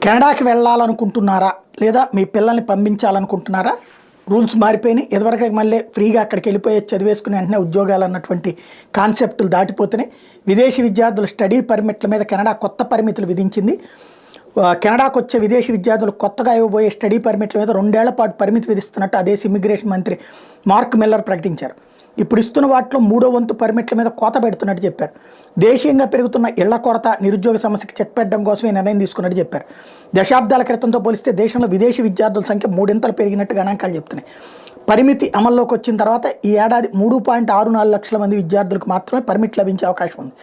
కెనడాకి వెళ్ళాలనుకుంటున్నారా లేదా మీ పిల్లల్ని పంపించాలనుకుంటున్నారా? రూల్స్ మారిపోయినాయి. ఇదివరకు మళ్ళీ ఫ్రీగా అక్కడికి వెళ్ళిపోయి చదివేసుకుని వెంటనే ఉద్యోగాలు అన్నటువంటి కాన్సెప్టులు దాటిపోతున్నాయి. విదేశీ విద్యార్థుల స్టడీ పర్మిట్ల మీద కెనడా కొత్త పరిమితులు విధించింది. కెనడాకు వచ్చే విదేశీ విద్యార్థులు కొత్తగా ఇవ్వబోయే స్టడీ పర్మిట్ల మీద 2 ఏళ్ల పాటు పరిమితి విధిస్తున్నట్టు ఆ దేశ ఇమ్మిగ్రేషన్ మంత్రి మార్క్ మిల్లర్ ప్రకటించారు. ఇప్పుడు ఇస్తున్న వాటిలో 3వ వంతు పర్మిట్ల మీద కోత పెడుతున్నట్టు చెప్పారు. దేశీయంగా పెరుగుతున్న ఇళ్ల కొరత, నిరుద్యోగ సమస్యకి చెక్ పెట్టడం కోసమే నిర్ణయం తీసుకున్నట్టు చెప్పారు. దశాబ్దాల క్రితంతో పోలిస్తే దేశంలో విదేశీ విద్యార్థుల సంఖ్య 3 పెరిగినట్టు గణాంకాలు చెప్తున్నాయి. పరిమితి అమల్లోకి వచ్చిన తర్వాత ఈ ఏడాది 3.64 లక్షల మంది విద్యార్థులకు మాత్రమే పర్మిట్ లభించే అవకాశం ఉంది.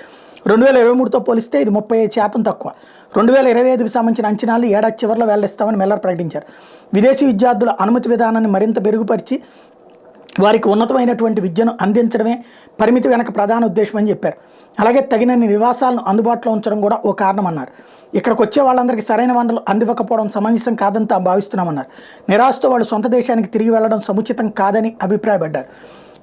2023తో పోలిస్తే ఇది 35% తక్కువ. 2025కి సంబంధించిన అంచనాలు ఏడాది చివరిలో వెల్లడిస్తామని మిల్లర్ ప్రకటించారు. విదేశీ విద్యార్థుల అనుమతి విధానాన్ని మరింత మెరుగుపరిచి వారికి ఉన్నతమైనటువంటి విద్యను అందించడమే పరిమితి వెనక ప్రధాన ఉద్దేశం అని చెప్పారు. అలాగే తగినన్ని నివాసాలను అందుబాటులో ఉంచడం కూడా ఓ కారణమన్నారు. ఇక్కడికి వచ్చే వాళ్ళందరికీ సరైన వనరులు అందివ్వకపోవడం సమంజసం కాదని తాము భావిస్తున్నామన్నారు. నిరాశతో వాళ్ళు సొంత దేశానికి తిరిగి వెళ్లడం సముచితం కాదని అభిప్రాయపడ్డారు.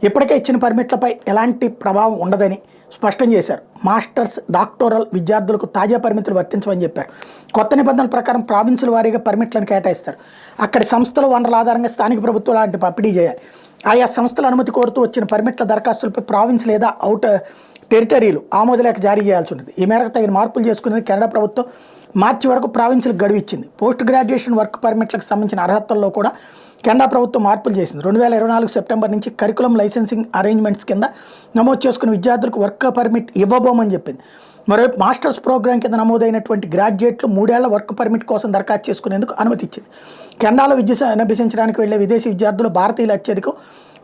ఇప్పటికే ఇచ్చిన పర్మిట్లపై ఎలాంటి ప్రభావం ఉండదని స్పష్టం చేశారు. మాస్టర్స్, డాక్టోరల్ విద్యార్థులకు తాజా పరిమితులు వర్తించమని చెప్పారు. కొత్త నిబంధనల ప్రకారం ప్రావిన్సుల వారీగా పర్మిట్లను కేటాయిస్తారు. అక్కడి సంస్థల వనరుల ఆధారంగా స్థానిక ప్రభుత్వం లాంటి పంపిణీ చేయాలి. ఆయా సంస్థల అనుమతి కోరుతూ వచ్చిన పర్మిట్ల దరఖాస్తులపై ప్రావిన్స్ లేదా అవుట్ టెరిటరీలు ఆమోదలేఖ జారీ చేయాల్సి ఉంటుంది. ఈ మేరకు తగిన మార్పులు చేసుకునేది కెనడా ప్రభుత్వం మార్చి వరకు ప్రావిన్సులకు గడువు ఇచ్చింది. పోస్ట్ గ్రాడ్యుయేషన్ వర్క్ పర్మిట్లకు సంబంధించిన అర్హతల్లో కూడా కెనడా ప్రభుత్వం మార్పులు చేసింది. 2024 సెప్టెంబర్ నుంచి కరికులం లైసెన్సింగ్ అరేంజ్మెంట్స్ కింద నమోదు చేసుకున్న విద్యార్థులకు వర్క్ పర్మిట్ ఇవ్వబోమని చెప్పింది. మరోవైపు మాస్టర్స్ ప్రోగ్రాం కింద నమోదైనటువంటి గ్రాడ్యుయేట్లు 3 ఏళ్ల వర్క్ పర్మిట్ కోసం దరఖాస్తు చేసుకునేందుకు అనుమతి ఇచ్చింది. కెనడాలో విద్య అభ్యసించడానికి వెళ్లే విదేశీ విద్యార్థులు భారతీయులు అత్యధికం.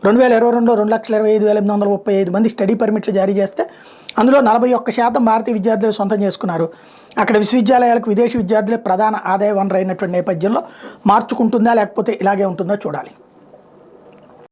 2022లో 2,25,835 మంది స్టడీ పర్మిట్లు జారీ చేస్తే అందులో 41% భారతీయ విద్యార్థులు సొంతం చేసుకున్నారు. అక్కడ విశ్వవిద్యాలయాలకు విదేశీ విద్యార్థులే ప్రధాన ఆదాయ వనరు అయినటువంటి నేపథ్యంలో మార్చుకుంటుందా లేకపోతే ఇలాగే ఉంటుందో చూడాలి.